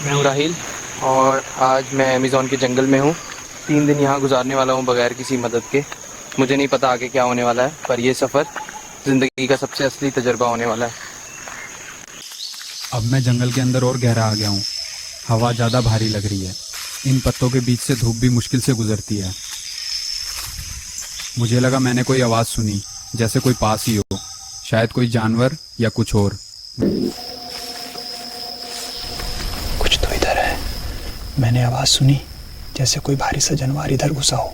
मैं हूँ राहिल और आज मैं अमेज़ॉन के जंगल में हूँ। 3 दिन यहाँ गुजारने वाला हूँ बगैर किसी मदद के। मुझे नहीं पता आगे क्या होने वाला है, पर यह सफ़र ज़िंदगी का सबसे असली तजुर्बा होने वाला है। अब मैं जंगल के अंदर और गहरा आ गया हूँ। हवा ज़्यादा भारी लग रही है। इन पत्तों के बीच से धूप भी मुश्किल से गुजरती है। मुझे लगा मैंने कोई आवाज़ सुनी, जैसे कोई पास ही हो, शायद कोई जानवर या कुछ और। कुछ तो इधर है। मैंने आवाज़ सुनी जैसे कोई भारी सा जानवर इधर घुसा हो।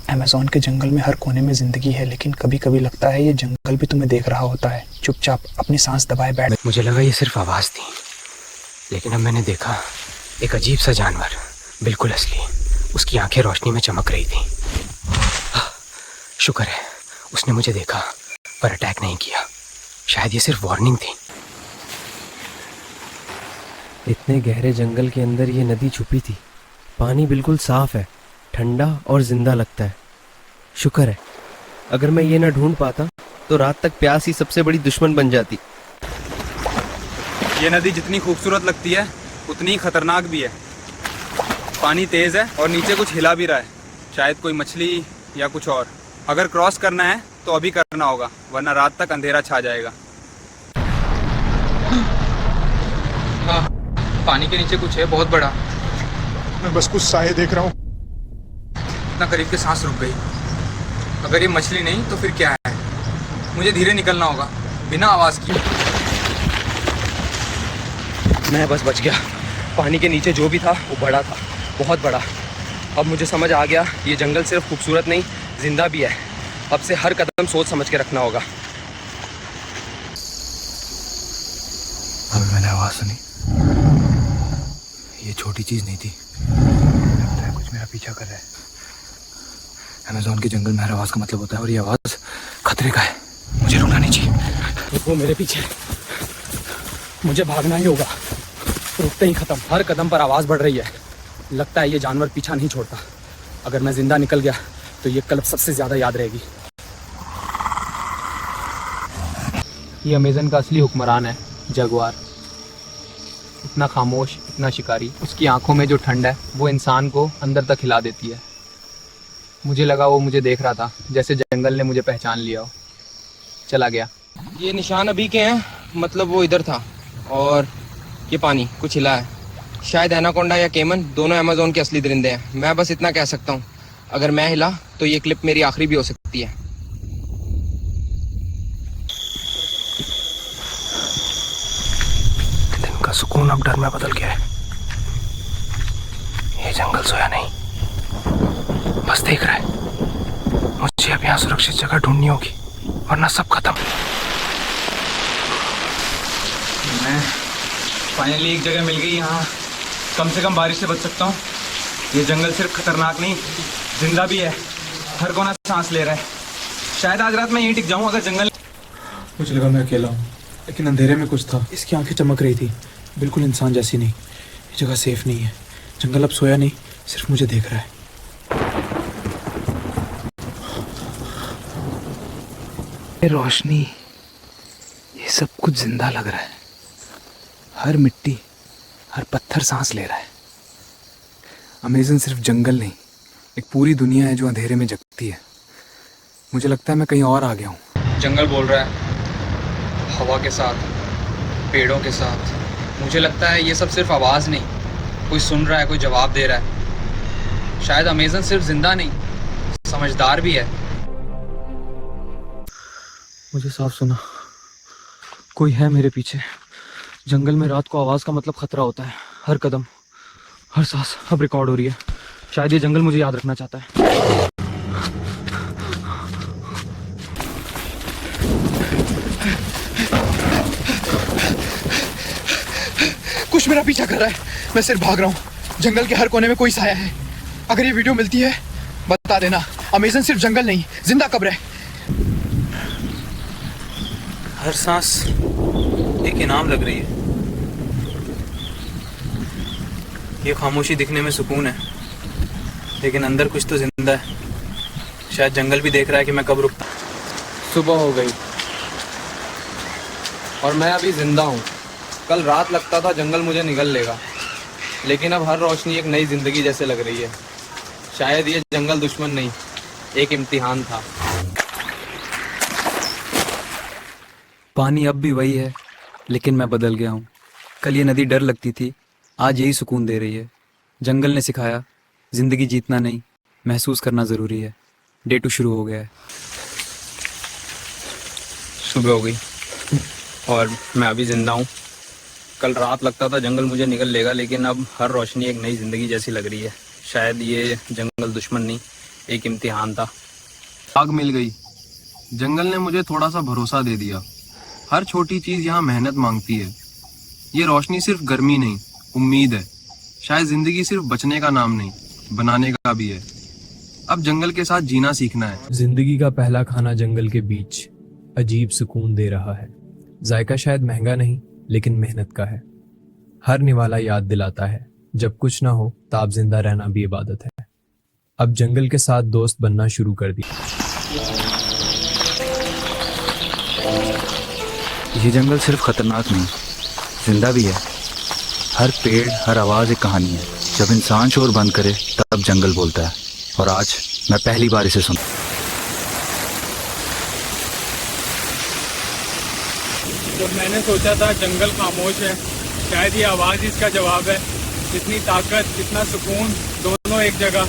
अमेज़न के जंगल में हर कोने में ज़िंदगी है, लेकिन कभी कभी लगता है ये जंगल भी तुम्हें देख रहा होता है। चुपचाप अपनी सांस दबाए बैठ। मुझे लगा ये सिर्फ आवाज़ थी, लेकिन अब मैंने देखा एक अजीब सा जानवर, बिल्कुल असली। उसकी आंखें रोशनी में चमक रही थी। शुक्र है उसने मुझे देखा पर अटैक नहीं किया। शायद ये सिर्फ वार्निंग थी। इतने गहरे जंगल के अंदर ये नदी छुपी थी। पानी बिल्कुल साफ है, ठंडा और जिंदा लगता है। शुक्र है, अगर मैं ये ना ढूंढ पाता तो रात तक प्यास ही सबसे बड़ी दुश्मन बन जाती। ये नदी जितनी खूबसूरत लगती है उतनी ही खतरनाक भी है। पानी तेज है और नीचे कुछ हिला भी रहा है, शायद कोई मछली या कुछ और। अगर क्रॉस करना है तो अभी करना होगा, वरना रात तक अंधेरा छा जाएगा। हाँ, पानी के नीचे कुछ है बहुत बड़ा। मैं बस कुछ साए देख रहा हूँ। इतना करीब के सांस रुक गई। अगर ये मछली नहीं तो फिर क्या है? मुझे धीरे निकलना होगा, बिना आवाज़ की। मैं बस बच गया। पानी के नीचे जो भी था वो बड़ा था, बहुत बड़ा। अब मुझे समझ आ गया ये जंगल सिर्फ खूबसूरत नहीं, जिंदा भी है। अब से हर कदम सोच समझ के रखना होगा। अभी मैंने आवाज़ सुनी। ये छोटी चीज़ नहीं थी, लगता है कुछ मेरा पीछा कर रहा है। अमेज़न के जंगल में हर आवाज़ का मतलब होता है, और ये आवाज़ खतरे का है। मुझे रुकना नहीं चाहिए। वो मेरे पीछे, मुझे भागना ही होगा। रुकते ही खत्म। हर कदम पर आवाज़ बढ़ रही है। लगता है ये जानवर पीछा नहीं छोड़ता। अगर मैं जिंदा निकल गया तो ये क्लब सबसे ज़्यादा याद रहेगी। ये अमेज़न का असली हुक्मरान है, जगुआर। इतना खामोश, इतना शिकारी। उसकी आंखों में जो ठंड है वो इंसान को अंदर तक हिला देती है। मुझे लगा वो मुझे देख रहा था, जैसे जंगल ने मुझे पहचान लिया हो। चला गया। ये निशान अभी के हैं, मतलब वो इधर था। और ये पानी कुछ हिला है। शायद एनाकोंडा या केमन, दोनों अमेज़न के असली दरिंदे हैं। मैं बस इतना कह सकता हूँ, अगर मैं हिला तो ये क्लिप मेरी आखिरी भी हो सकती है। दिन का सुकून अब डर में बदल गया है। ये जंगल सोया नहीं, बस देख रहा है। मुझे अब यहाँ सुरक्षित जगह ढूंढनी होगी, वरना सब खत्म। मैं फाइनली एक जगह मिल गई। यहाँ कम से कम बारिश से बच सकता हूँ। ये जंगल सिर्फ खतरनाक नहीं, जिंदा भी है। हर कोना सांस ले रहा है। शायद आज रात मैं यहीं टिक जाऊँ अगर जंगल। मुझे लगा मैं अकेला हूँ, लेकिन अंधेरे में कुछ था। इसकी आंखें चमक रही थी, बिल्कुल इंसान जैसी नहीं। ये जगह सेफ नहीं है। जंगल अब सोया नहीं, सिर्फ मुझे देख रहा है। ये रोशनी, ये सब कुछ जिंदा लग रहा है। हर मिट्टी, हर पत्थर सांस ले रहा है। अमेज़न सिर्फ जंगल नहीं, एक पूरी दुनिया है जो अंधेरे में जगती है। मुझे लगता है मैं कहीं और आ गया हूँ। जंगल बोल रहा है, हवा के साथ, पेड़ों के साथ। मुझे लगता है ये सब सिर्फ आवाज़ नहीं, कोई सुन रहा है, कोई जवाब दे रहा है। शायद अमेज़न सिर्फ जिंदा नहीं, समझदार भी है। मुझे साफ सुना, कोई है मेरे पीछे। जंगल में रात को आवाज़ का मतलब खतरा होता है। हर कदम, हर सांस अब रिकॉर्ड हो रही है। शायद ये जंगल मुझे याद रखना चाहता है। कुछ मेरा पीछा कर रहा है। मैं सिर्फ भाग रहा हूँ। जंगल के हर कोने में कोई साया है। अगर ये वीडियो मिलती है बता देना। अमेज़न सिर्फ जंगल नहीं, जिंदा कब्र है। हर सांस एक इनाम लग रही है। ये खामोशी दिखने में सुकून है, लेकिन अंदर कुछ तो जिंदा है। शायद जंगल भी देख रहा है कि मैं कब रुकता। सुबह हो गई और मैं अभी जिंदा हूँ। कल रात लगता था जंगल मुझे निगल लेगा, लेकिन अब हर रोशनी एक नई जिंदगी जैसे लग रही है। शायद ये जंगल दुश्मन नहीं, एक इम्तिहान था। पानी अब भी वही है, लेकिन मैं बदल गया हूँ। कल ये नदी डर लगती थी, आज यही सुकून दे रही है। जंगल ने सिखाया, जिंदगी जीतना नहीं, महसूस करना ज़रूरी है। डे 2 शुरू हो गया है। सुबह हो गई और मैं अभी जिंदा हूँ। कल रात लगता था जंगल मुझे निगल लेगा, लेकिन अब हर रोशनी एक नई जिंदगी जैसी लग रही है। शायद ये जंगल दुश्मन नहीं, एक इम्तिहान था। आग मिल गई। जंगल ने मुझे थोड़ा सा भरोसा दे दिया। हर छोटी चीज यहाँ मेहनत मांगती है। ये रोशनी सिर्फ गर्मी नहीं, उम्मीद है। शायद जिंदगी सिर्फ बचने का नाम नहीं, बनाने का भी है। अब जंगल के साथ जीना सीखना है। जिंदगी का पहला खाना जंगल के बीच अजीब सुकून दे रहा है। जायका शायद महंगा नहीं, लेकिन मेहनत का है। हर निवाला याद दिलाता है, जब कुछ ना हो तब जिंदा रहना भी इबादत है। अब जंगल के साथ दोस्त बनना शुरू कर दिया। ये जंगल सिर्फ खतरनाक नहीं, जिंदा भी है। हर पेड़, हर आवाज़ एक कहानी है। जब इंसान शोर बंद करे तब जंगल बोलता है, और आज मैं पहली बार इसे सुना। जब मैंने सोचा था जंगल खामोश है, शायद ये आवाज़ इसका जवाब है। इतनी ताकत, इतना सुकून, दोनों एक जगह।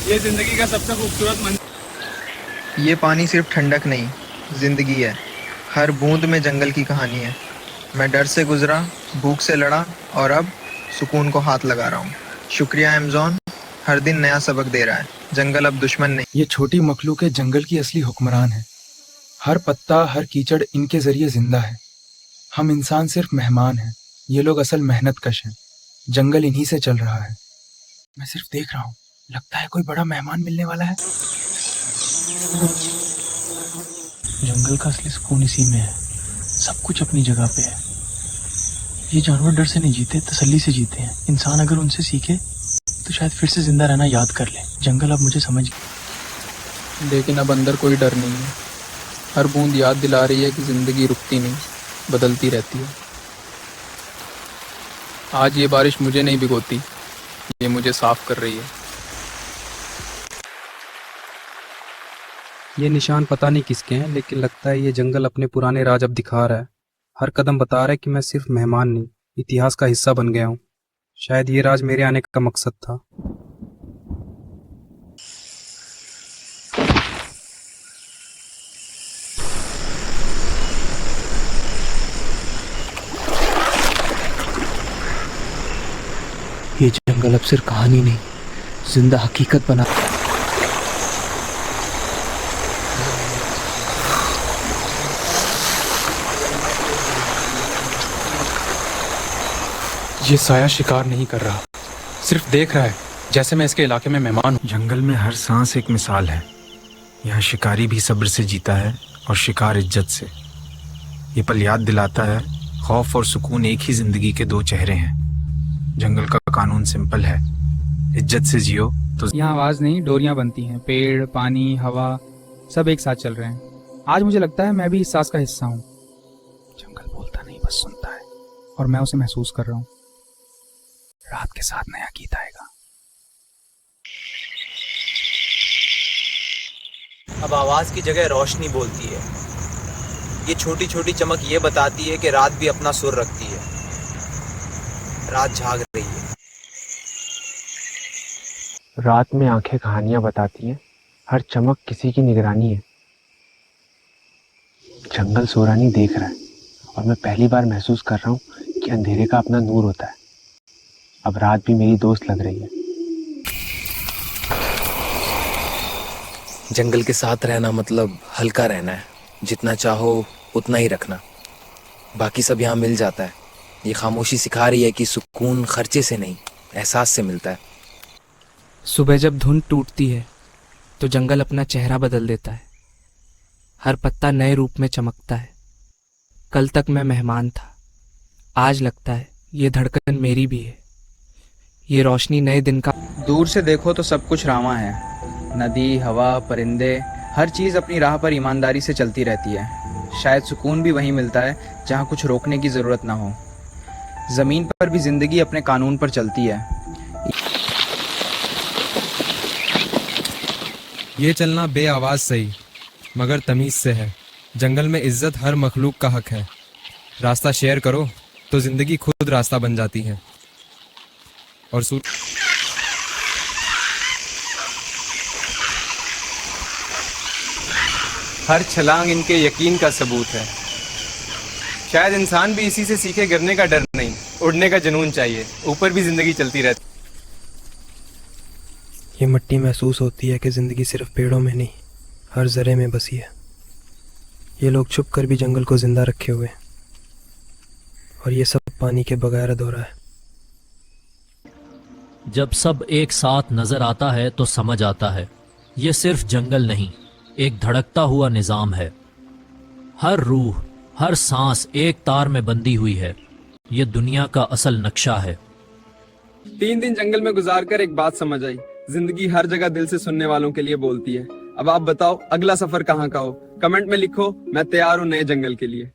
ये ज़िंदगी का सबसे खूबसूरत मंजर। ये पानी सिर्फ ठंडक नहीं, जिंदगी है। हर बूंद में जंगल की कहानी है। मैं डर से गुजरा, भूख से लड़ा, और अब सुकून को हाथ लगा रहा हूँ। शुक्रिया अमेज़न, हर दिन नया सबक दे रहा है। जंगल अब दुश्मन नहीं। ये छोटी मखलूक जंगल की असली हुक्मरान है। हर पत्ता, हर कीचड़ इनके जरिए जिंदा है। हम इंसान सिर्फ मेहमान हैं, ये लोग असल मेहनत कश हैं। जंगल इन्हीं से चल रहा है। मैं सिर्फ देख रहा हूँ। लगता है कोई बड़ा मेहमान मिलने वाला है। जंगल का असली सुकून इसी में है। सब कुछ अपनी जगह पे है। ये जानवर डर से नहीं जीते, तसल्ली से जीते हैं। इंसान अगर उनसे सीखे तो शायद फिर से जिंदा रहना याद कर ले। जंगल अब मुझे समझ गया। लेकिन अब अंदर कोई डर नहीं है। हर बूंद याद दिला रही है कि जिंदगी रुकती नहीं, बदलती रहती है। आज ये बारिश मुझे नहीं भिगोती, ये मुझे साफ कर रही है। ये निशान पता नहीं किसके हैं, लेकिन लगता है ये जंगल अपने पुराने राज अब दिखा रहा है। हर कदम बता रहा है कि मैं सिर्फ मेहमान नहीं, इतिहास का हिस्सा बन गया हूँ। शायद ये राज मेरे आने का मकसद था। ये जंगल अब सिर्फ कहानी नहीं, जिंदा हकीकत बना। ये साया शिकार नहीं कर रहा, सिर्फ देख रहा है, जैसे मैं इसके इलाके में मेहमान हूँ। जंगल में हर सांस एक मिसाल है। यहाँ शिकारी भी सब्र से जीता है और शिकार इज्जत से। ये पल याद दिलाता है, खौफ और सुकून एक ही जिंदगी के दो चेहरे हैं। जंगल का कानून सिंपल है, इज्जत से जियो तो। यहाँ आवाज़ नहीं, डोरियाँ बनती हैं। पेड़, पानी, हवा सब एक साथ चल रहे हैं। आज मुझे लगता है मैं भी इस सांस का हिस्सा हूँ। जंगल बोलता नहीं, बस सुनता है, और मैं उसे महसूस कर रहा हूँ। रात के साथ नया गीत आएगा। अब आवाज़ की जगह रोशनी बोलती है। ये छोटी छोटी चमक ये बताती है कि रात भी अपना सुर रखती है। रात जाग रही है। रात में आंखें कहानियां बताती हैं, हर चमक किसी की निगरानी है। जंगल सो रहा नहीं, देख रहा है, और मैं पहली बार महसूस कर रहा हूँ कि अंधेरे का अपना नूर होता है। अब रात भी मेरी दोस्त लग रही है। जंगल के साथ रहना मतलब हल्का रहना है। जितना चाहो उतना ही रखना, बाकी सब यहाँ मिल जाता है। ये खामोशी सिखा रही है कि सुकून खर्चे से नहीं, एहसास से मिलता है। सुबह जब धुंध टूटती है तो जंगल अपना चेहरा बदल देता है। हर पत्ता नए रूप में चमकता है। कल तक मैं मेहमान था, आज लगता है ये धड़कन मेरी भी है। ये रोशनी नए दिन का। दूर से देखो तो सब कुछ रावां है। नदी, हवा, परिंदे, हर चीज़ अपनी राह पर ईमानदारी से चलती रहती है। शायद सुकून भी वहीं मिलता है जहाँ कुछ रोकने की ज़रूरत ना हो। ज़मीन पर भी ज़िंदगी अपने कानून पर चलती है। ये चलना बे आवाज सही मगर तमीज से है। जंगल में इज्जत हर मखलूक का हक है। रास्ता शेयर करो तो जिंदगी खुद रास्ता बन जाती है। और हर छलांग इनके यकीन का सबूत है। शायद इंसान भी इसी से सीखे, गिरने का डर नहीं, उड़ने का जुनून चाहिए। ऊपर भी जिंदगी चलती रहती। ये मिट्टी महसूस होती है कि ज़िंदगी सिर्फ पेड़ों में नहीं, हर जरे में बसी है। ये लोग छुप कर भी जंगल को जिंदा रखे हुए हैं, और ये सब पानी के बगैर अधूरा है। जब सब एक साथ नजर आता है तो समझ आता है ये सिर्फ जंगल नहीं, एक धड़कता हुआ निजाम है। हर रूह, हर सांस एक तार में बंधी हुई है। ये दुनिया का असल नक्शा है। 3 दिन जंगल में गुजार कर एक बात समझ आई, जिंदगी हर जगह दिल से सुनने वालों के लिए बोलती है। अब आप बताओ अगला सफर कहाँ का हो? कमेंट में लिखो, मैं तैयार हूँ नए जंगल के लिए।